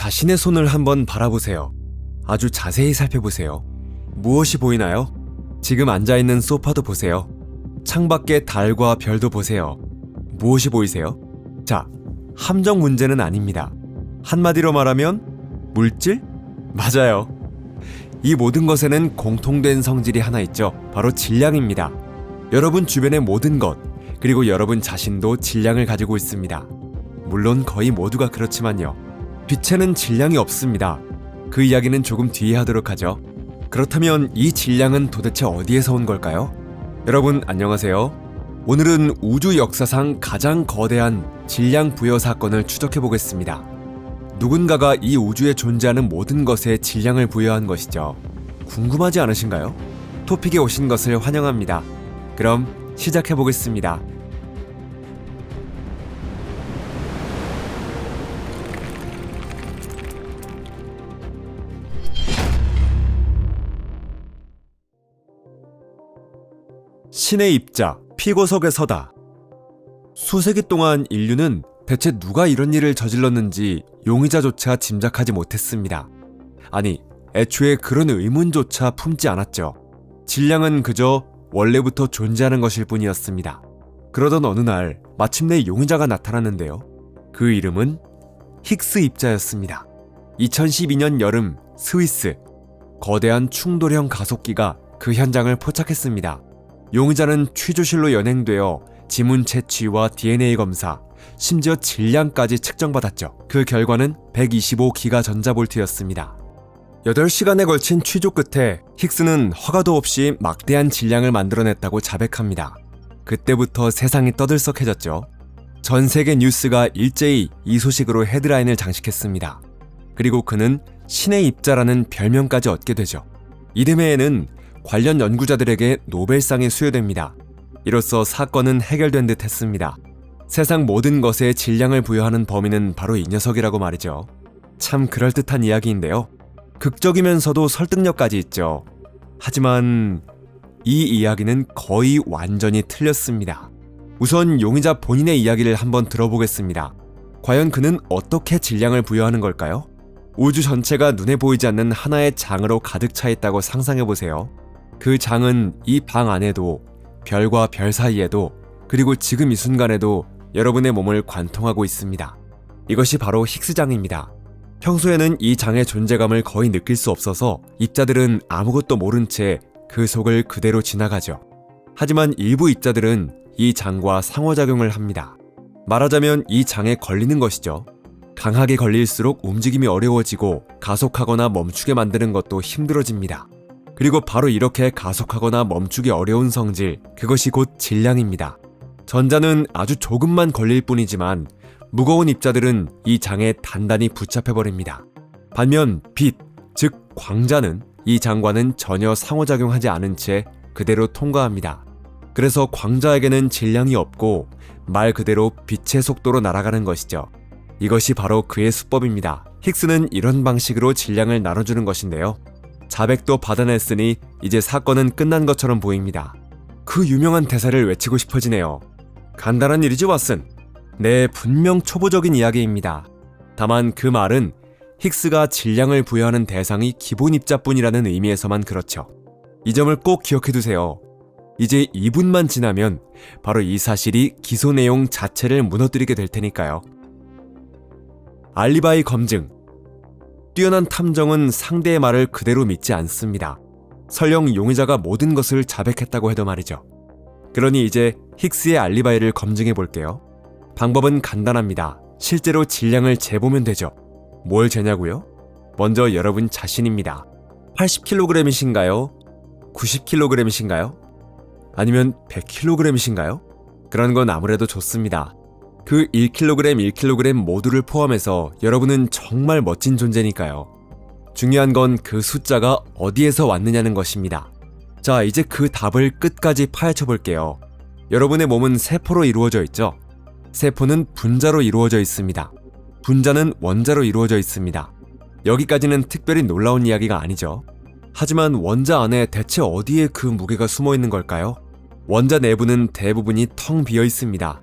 자신의 손을 한번 바라보세요. 아주 자세히 살펴보세요. 무엇이 보이나요? 지금 앉아있는 소파도 보세요. 창밖의 달과 별도 보세요. 무엇이 보이세요? 자, 함정 문제는 아닙니다. 한마디로 말하면 물질? 맞아요. 이 모든 것에는 공통된 성질이 하나 있죠. 바로 질량입니다. 여러분 주변의 모든 것, 그리고 여러분 자신도 질량을 가지고 있습니다. 물론 거의 모두가 그렇지만요. 빛에는 질량이 없습니다. 그 이야기는 조금 뒤에 하도록 하죠. 그렇다면 이 질량은 도대체 어디에서 온 걸까요? 여러분 안녕하세요. 오늘은 우주 역사상 가장 거대한 질량 부여 사건을 추적해 보겠습니다. 누군가가 이 우주에 존재하는 모든 것에 질량을 부여한 것이죠. 궁금하지 않으신가요? 토픽에 오신 것을 환영합니다. 그럼 시작해 보겠습니다. 신의 입자, 피고석에 서다. 수세기 동안 인류는 대체 누가 이런 일을 저질렀는지 용의자조차 짐작하지 못했습니다. 아니, 애초에 그런 의문조차 품지 않았죠. 질량은 그저 원래부터 존재하는 것일 뿐이었습니다. 그러던 어느 날 마침내 용의자가 나타났는데요. 그 이름은 힉스 입자였습니다. 2012년 여름 스위스, 거대한 충돌형 가속기가 그 현장을 포착했습니다. 용의자는 취조실로 연행되어 지문 채취와 DNA 검사, 심지어 질량까지 측정받았죠. 그 결과는 125기가 전자볼트였습니다. 8시간에 걸친 취조 끝에 힉스는 허가도 없이 막대한 질량을 만들어냈다고 자백합니다. 그때부터 세상이 떠들썩해졌죠. 전 세계 뉴스가 일제히 이 소식으로 헤드라인을 장식했습니다. 그리고 그는 신의 입자라는 별명까지 얻게 되죠. 이듬해에는 관련 연구자들에게 노벨상이 수여됩니다. 이로써 사건은 해결된 듯 했습니다. 세상 모든 것에 질량을 부여하는 범인은 바로 이 녀석이라고 말이죠. 참 그럴듯한 이야기인데요. 극적이면서도 설득력까지 있죠. 하지만 이 이야기는 거의 완전히 틀렸습니다. 우선 용의자 본인의 이야기를 한번 들어보겠습니다. 과연 그는 어떻게 질량을 부여하는 걸까요? 우주 전체가 눈에 보이지 않는 하나의 장으로 가득 차 있다고 상상해보세요. 그 장은 이 방 안에도, 별과 별 사이에도, 그리고 지금 이 순간에도 여러분의 몸을 관통하고 있습니다. 이것이 바로 힉스장입니다. 평소에는 이 장의 존재감을 거의 느낄 수 없어서 입자들은 아무것도 모른 채 그 속을 그대로 지나가죠. 하지만 일부 입자들은 이 장과 상호작용을 합니다. 말하자면 이 장에 걸리는 것이죠. 강하게 걸릴수록 움직임이 어려워지고 가속하거나 멈추게 만드는 것도 힘들어집니다. 그리고 바로 이렇게 가속하거나 멈추기 어려운 성질, 그것이 곧 질량입니다. 전자는 아주 조금만 걸릴 뿐이지만 무거운 입자들은 이 장에 단단히 붙잡혀버립니다. 반면 빛, 즉 광자는 이 장과는 전혀 상호작용하지 않은 채 그대로 통과합니다. 그래서 광자에게는 질량이 없고 말 그대로 빛의 속도로 날아가는 것이죠. 이것이 바로 그의 수법입니다. 힉스는 이런 방식으로 질량을 나눠주는 것인데요. 자백도 받아냈으니 이제 사건은 끝난 것처럼 보입니다. 그 유명한 대사를 외치고 싶어지네요. 간단한 일이지 왓슨. 네, 분명 초보적인 이야기입니다. 다만 그 말은 힉스가 질량을 부여하는 대상이 기본 입자뿐이라는 의미에서만 그렇죠. 이 점을 꼭 기억해두세요. 이제 2분만 지나면 바로 이 사실이 기소 내용 자체를 무너뜨리게 될 테니까요. 알리바이 검증. 뛰어난 탐정은 상대의 말을 그대로 믿지 않습니다. 설령 용의자가 모든 것을 자백했다고 해도 말이죠. 그러니 이제 힉스의 알리바이를 검증해 볼게요. 방법은 간단합니다. 실제로 질량을 재보면 되죠. 뭘 재냐고요? 먼저 여러분 자신입니다. 80kg이신가요? 90kg이신가요? 아니면 100kg이신가요? 그런 건 아무래도 좋습니다. 그 1kg, 1kg 모두를 포함해서 여러분은 정말 멋진 존재니까요. 중요한 건 그 숫자가 어디에서 왔느냐는 것입니다. 자, 이제 그 답을 끝까지 파헤쳐 볼게요. 여러분의 몸은 세포로 이루어져 있죠? 세포는 분자로 이루어져 있습니다. 분자는 원자로 이루어져 있습니다. 여기까지는 특별히 놀라운 이야기가 아니죠. 하지만 원자 안에 대체 어디에 그 무게가 숨어 있는 걸까요? 원자 내부는 대부분이 텅 비어 있습니다.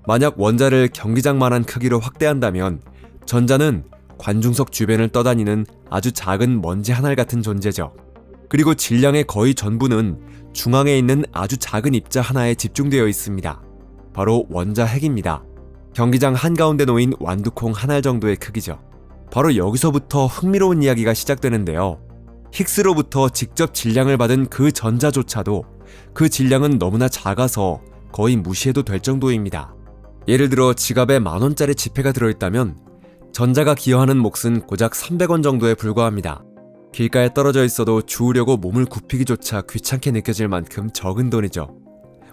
만약 원자를 경기장만한 크기로 확대한다면 전자는 관중석 주변을 떠다니는 아주 작은 먼지 하나 같은 존재죠. 그리고 질량의 거의 전부는 중앙에 있는 아주 작은 입자 하나에 집중되어 있습니다. 바로 원자 핵입니다. 경기장 한가운데 놓인 완두콩 한 알 정도의 크기죠. 바로 여기서부터 흥미로운 이야기가 시작되는데요. 힉스로부터 직접 질량을 받은 그 전자조차도 그 질량은 너무나 작아서 거의 무시해도 될 정도입니다. 예를 들어 지갑에 10,000원짜리 지폐가 들어있다면 전자가 기여하는 몫은 고작 300원 정도에 불과합니다. 길가에 떨어져 있어도 주우려고 몸을 굽히기조차 귀찮게 느껴질 만큼 적은 돈이죠.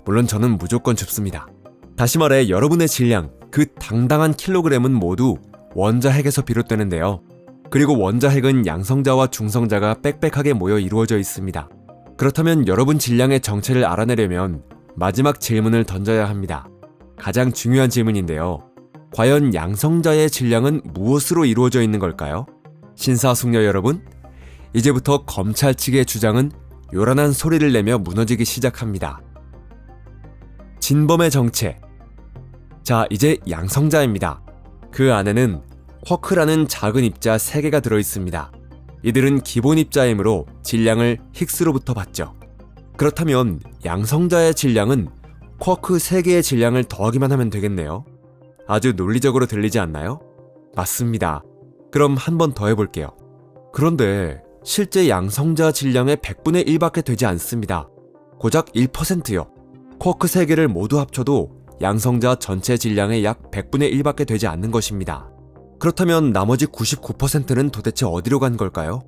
물론 저는 무조건 줍습니다. 다시 말해 여러분의 질량, 그 당당한 킬로그램은 모두 원자핵에서 비롯되는데요. 그리고 원자핵은 양성자와 중성자가 빽빽하게 모여 이루어져 있습니다. 그렇다면 여러분 질량의 정체를 알아내려면 마지막 질문을 던져야 합니다. 가장 중요한 질문인데요. 과연 양성자의 질량은 무엇으로 이루어져 있는 걸까요? 신사숙녀 여러분, 이제부터 검찰 측의 주장은 요란한 소리를 내며 무너지기 시작합니다. 진범의 정체. 자, 이제 양성자입니다. 그 안에는 쿼크라는 작은 입자 3개가 들어있습니다. 이들은 기본 입자이므로 질량을 힉스로부터 받죠. 그렇다면 양성자의 질량은 쿼크 3개의 질량을 더하기만 하면 되겠네요. 아주 논리적으로 들리지 않나요? 맞습니다. 그럼 한 번 더 해볼게요. 그런데 실제 양성자 질량의 100분의 1밖에 되지 않습니다. 고작 1%요. 쿼크 3개를 모두 합쳐도 양성자 전체 질량의 약 100분의 1밖에 되지 않는 것입니다. 그렇다면 나머지 99%는 도대체 어디로 간 걸까요?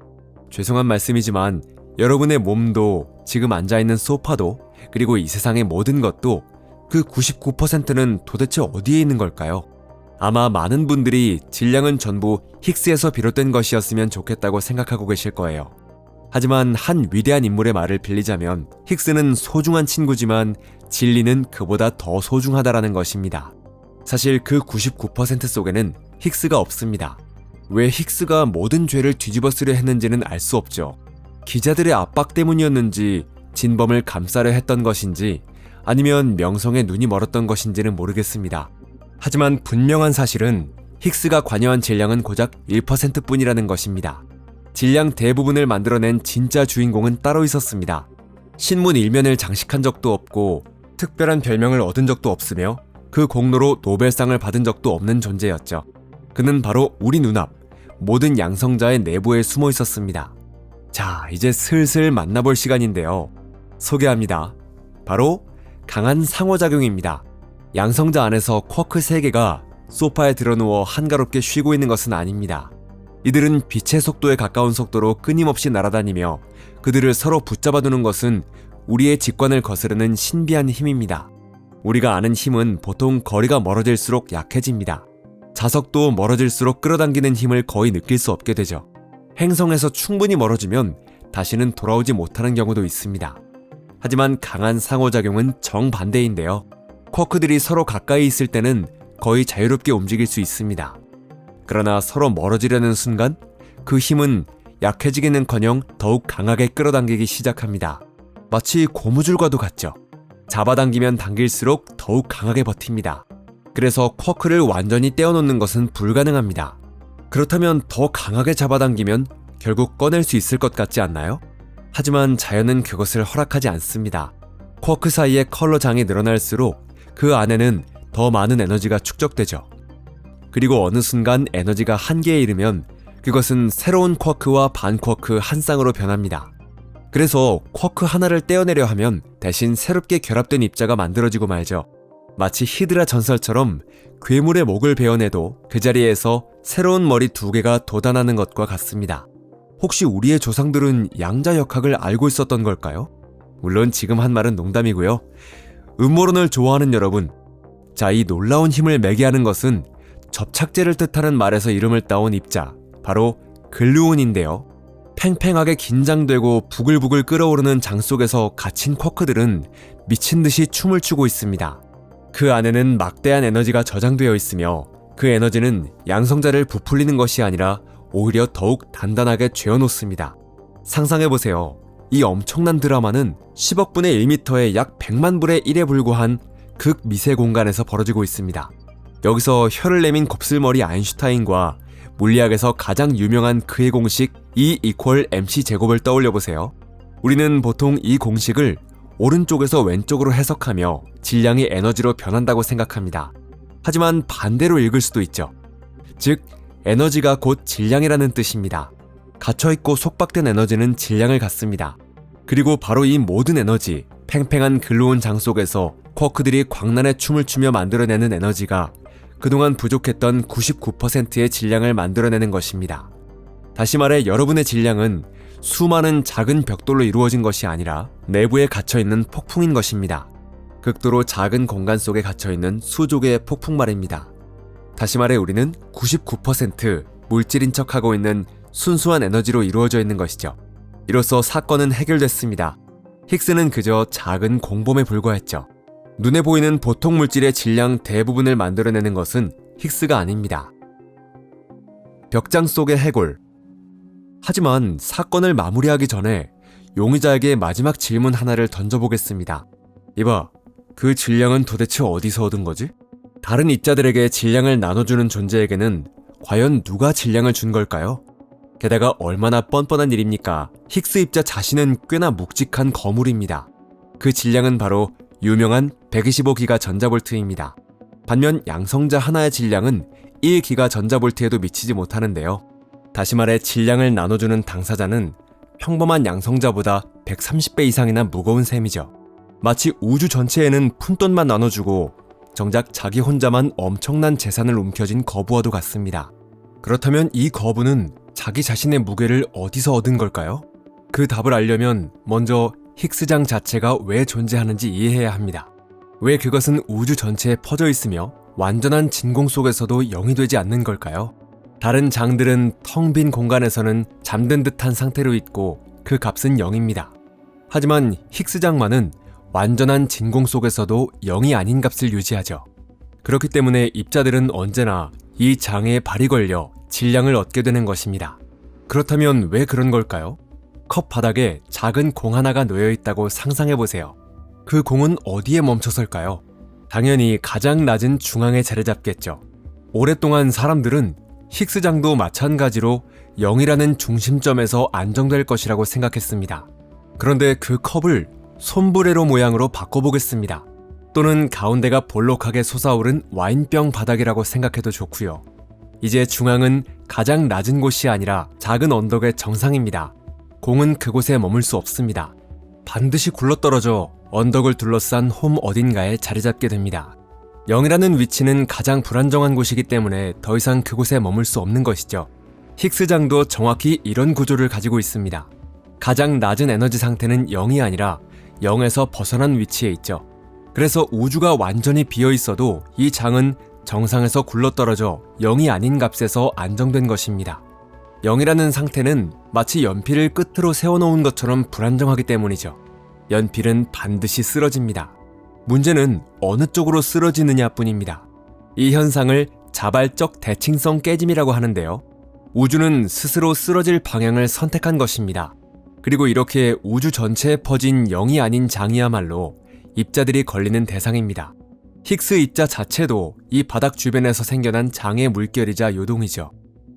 죄송한 말씀이지만 여러분의 몸도, 지금 앉아있는 소파도, 그리고 이 세상의 모든 것도 그 99%는 도대체 어디에 있는 걸까요? 아마 많은 분들이 질량은 전부 힉스에서 비롯된 것이었으면 좋겠다고 생각하고 계실 거예요. 하지만 한 위대한 인물의 말을 빌리자면 힉스는 소중한 친구지만 진리는 그보다 더 소중하다라는 것입니다. 사실 그 99% 속에는 힉스가 없습니다. 왜 힉스가 모든 죄를 뒤집어 쓰려 했는지는 알 수 없죠. 기자들의 압박 때문이었는지, 진범을 감싸려 했던 것인지, 아니면 명성에 눈이 멀었던 것인지는 모르겠습니다. 하지만 분명한 사실은 힉스가 관여한 질량은 고작 1% 뿐이라는 것입니다. 질량 대부분을 만들어낸 진짜 주인공은 따로 있었습니다. 신문 일면을 장식한 적도 없고 특별한 별명을 얻은 적도 없으며 그 공로로 노벨상을 받은 적도 없는 존재였죠. 그는 바로 우리 눈앞 모든 양성자의 내부에 숨어 있었습니다. 자, 이제 슬슬 만나볼 시간인데요. 소개합니다. 바로 강한 상호작용입니다. 양성자 안에서 쿼크 3개가 소파에 드러누워 한가롭게 쉬고 있는 것은 아닙니다. 이들은 빛의 속도에 가까운 속도로 끊임없이 날아다니며 그들을 서로 붙잡아두는 것은 우리의 직관을 거스르는 신비한 힘입니다. 우리가 아는 힘은 보통 거리가 멀어질수록 약해집니다. 자석도 멀어질수록 끌어당기는 힘을 거의 느낄 수 없게 되죠. 행성에서 충분히 멀어지면 다시는 돌아오지 못하는 경우도 있습니다. 하지만 강한 상호작용은 정반대인데요. 쿼크들이 서로 가까이 있을 때는 거의 자유롭게 움직일 수 있습니다. 그러나 서로 멀어지려는 순간 그 힘은 약해지기는커녕 더욱 강하게 끌어당기기 시작합니다. 마치 고무줄과도 같죠. 잡아당기면 당길수록 더욱 강하게 버팁니다. 그래서 쿼크를 완전히 떼어놓는 것은 불가능합니다. 그렇다면 더 강하게 잡아당기면 결국 꺼낼 수 있을 것 같지 않나요? 하지만 자연은 그것을 허락하지 않습니다. 쿼크 사이의 컬러장이 늘어날수록 그 안에는 더 많은 에너지가 축적되죠. 그리고 어느 순간 에너지가 한계에 이르면 그것은 새로운 쿼크와 반쿼크 한 쌍으로 변합니다. 그래서 쿼크 하나를 떼어내려 하면 대신 새롭게 결합된 입자가 만들어지고 말죠. 마치 히드라 전설처럼 괴물의 목을 베어내도 그 자리에서 새로운 머리 2개가 돋아나는 것과 같습니다. 혹시 우리의 조상들은 양자역학을 알고 있었던 걸까요? 물론 지금 한 말은 농담이고요. 음모론을 좋아하는 여러분, 자, 이 놀라운 힘을 매개하는 것은 접착제를 뜻하는 말에서 이름을 따온 입자, 바로 글루온인데요. 팽팽하게 긴장되고 부글부글 끓어오르는 장 속에서 갇힌 쿼크들은 미친 듯이 춤을 추고 있습니다. 그 안에는 막대한 에너지가 저장되어 있으며 그 에너지는 양성자를 부풀리는 것이 아니라 오히려 더욱 단단하게 죄어놓습니다. 상상해보세요. 이 엄청난 드라마는 10억분의 1m의 약 100만 분의 1에 불과한 극미세 공간에서 벌어지고 있습니다. 여기서 혀를 내민 곱슬머리 아인슈타인과 물리학에서 가장 유명한 그의 공식 E = mc 제곱을 떠올려 보세요. 우리는 보통 이 공식을 오른쪽에서 왼쪽으로 해석하며 질량이 에너지로 변한다고 생각합니다. 하지만 반대로 읽을 수도 있죠. 즉, 에너지가 곧 질량이라는 뜻입니다. 갇혀있고 속박된 에너지는 질량을 갖습니다. 그리고 바로 이 모든 에너지, 팽팽한 글로온 장 속에서 쿼크들이 광란의 춤을 추며 만들어내는 에너지가 그동안 부족했던 99%의 질량을 만들어내는 것입니다. 다시 말해 여러분의 질량은 수많은 작은 벽돌로 이루어진 것이 아니라 내부에 갇혀있는 폭풍인 것입니다. 극도로 작은 공간 속에 갇혀있는 수조개의 폭풍 말입니다. 다시 말해 우리는 99% 물질인 척하고 있는 순수한 에너지로 이루어져 있는 것이죠. 이로써 사건은 해결됐습니다. 힉스는 그저 작은 공범에 불과했죠. 눈에 보이는 보통 물질의 질량 대부분을 만들어내는 것은 힉스가 아닙니다. 벽장 속의 해골. 하지만 사건을 마무리하기 전에 용의자에게 마지막 질문 하나를 던져보겠습니다. 이봐, 그 질량은 도대체 어디서 얻은 거지? 다른 입자들에게 질량을 나눠주는 존재에게는 과연 누가 질량을 준 걸까요? 게다가 얼마나 뻔뻔한 일입니까? 힉스 입자 자신은 꽤나 묵직한 거물입니다. 그 질량은 바로 유명한 125기가 전자볼트입니다. 반면 양성자 하나의 질량은 1기가 전자볼트에도 미치지 못하는데요. 다시 말해 질량을 나눠주는 당사자는 평범한 양성자보다 130배 이상이나 무거운 셈이죠. 마치 우주 전체에는 푼돈만 나눠주고 정작 자기 혼자만 엄청난 재산을 움켜쥔 거부와도 같습니다. 그렇다면 이 거부는 자기 자신의 무게를 어디서 얻은 걸까요? 그 답을 알려면 먼저 힉스장 자체가 왜 존재하는지 이해해야 합니다. 왜 그것은 우주 전체에 퍼져 있으며 완전한 진공 속에서도 0이 되지 않는 걸까요? 다른 장들은 텅 빈 공간에서는 잠든 듯한 상태로 있고 그 값은 0입니다. 하지만 힉스장만은 완전한 진공 속에서도 0이 아닌 값을 유지하죠. 그렇기 때문에 입자들은 언제나 이 장에 발이 걸려 질량을 얻게 되는 것입니다. 그렇다면 왜 그런 걸까요? 컵 바닥에 작은 공 하나가 놓여 있다고 상상해보세요. 그 공은 어디에 멈춰설까요? 당연히 가장 낮은 중앙에 자리 잡겠죠. 오랫동안 사람들은 힉스장도 마찬가지로 0이라는 중심점에서 안정될 것이라고 생각했습니다. 그런데 그 컵을 솜브레로 모양으로 바꿔보겠습니다. 또는 가운데가 볼록하게 솟아오른 와인병 바닥이라고 생각해도 좋고요. 이제 중앙은 가장 낮은 곳이 아니라 작은 언덕의 정상입니다. 공은 그곳에 머물 수 없습니다. 반드시 굴러떨어져 언덕을 둘러싼 홈 어딘가에 자리 잡게 됩니다. 0이라는 위치는 가장 불안정한 곳이기 때문에 더 이상 그곳에 머물 수 없는 것이죠. 힉스장도 정확히 이런 구조를 가지고 있습니다. 가장 낮은 에너지 상태는 0이 아니라 0에서 벗어난 위치에 있죠. 그래서 우주가 완전히 비어 있어도 이 장은 정상에서 굴러떨어져 0이 아닌 값에서 안정된 것입니다. 0이라는 상태는 마치 연필을 끝으로 세워놓은 것처럼 불안정하기 때문이죠. 연필은 반드시 쓰러집니다. 문제는 어느 쪽으로 쓰러지느냐 뿐입니다. 이 현상을 자발적 대칭성 깨짐이라고 하는데요. 우주는 스스로 쓰러질 방향을 선택한 것입니다. 그리고 이렇게 우주 전체에 퍼진 0이 아닌 장이야말로 입자들이 걸리는 대상입니다. 힉스 입자 자체도 이 바닥 주변에서 생겨난 장의 물결이자 요동이죠.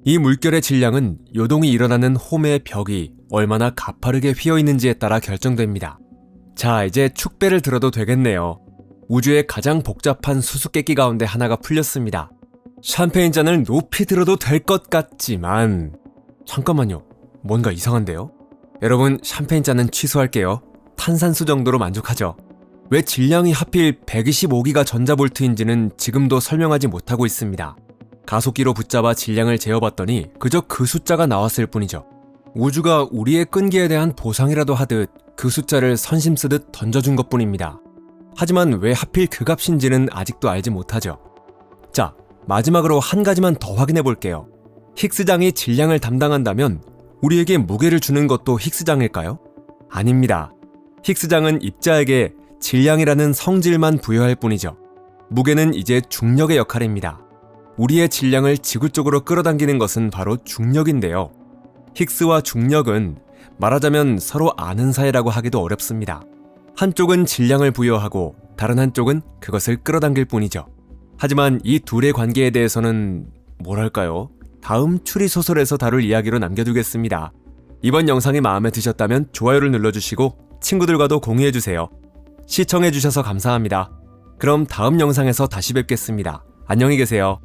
이 물결의 질량은 요동이 일어나는 홈의 벽이 얼마나 가파르게 휘어있는지에 따라 결정됩니다. 자, 이제 축배를 들어도 되겠네요. 우주의 가장 복잡한 수수께끼 가운데 하나가 풀렸습니다. 샴페인 잔을 높이 들어도 될 것 같지만 잠깐만요. 뭔가 이상한데요? 여러분, 샴페인 잔은 취소할게요. 탄산수 정도로 만족하죠. 왜 질량이 하필 125기가 전자볼트인지는 지금도 설명하지 못하고 있습니다. 가속기로 붙잡아 질량을 재어봤더니 그저 그 숫자가 나왔을 뿐이죠. 우주가 우리의 끈기에 대한 보상이라도 하듯 그 숫자를 선심 쓰듯 던져준 것뿐입니다. 하지만 왜 하필 그 값인지는 아직도 알지 못하죠. 자, 마지막으로 한 가지만 더 확인해 볼게요. 힉스장이 질량을 담당한다면 우리에게 무게를 주는 것도 힉스장일까요? 아닙니다. 힉스장은 입자에게 질량이라는 성질만 부여할 뿐이죠. 무게는 이제 중력의 역할입니다. 우리의 질량을 지구 쪽으로 끌어당기는 것은 바로 중력인데요. 힉스와 중력은 말하자면 서로 아는 사이라고 하기도 어렵습니다. 한쪽은 질량을 부여하고 다른 한쪽은 그것을 끌어당길 뿐이죠. 하지만 이 둘의 관계에 대해서는 뭐랄까요? 다음 추리소설에서 다룰 이야기로 남겨두겠습니다. 이번 영상이 마음에 드셨다면 좋아요를 눌러주시고 친구들과도 공유해주세요. 시청해주셔서 감사합니다. 그럼 다음 영상에서 다시 뵙겠습니다. 안녕히 계세요.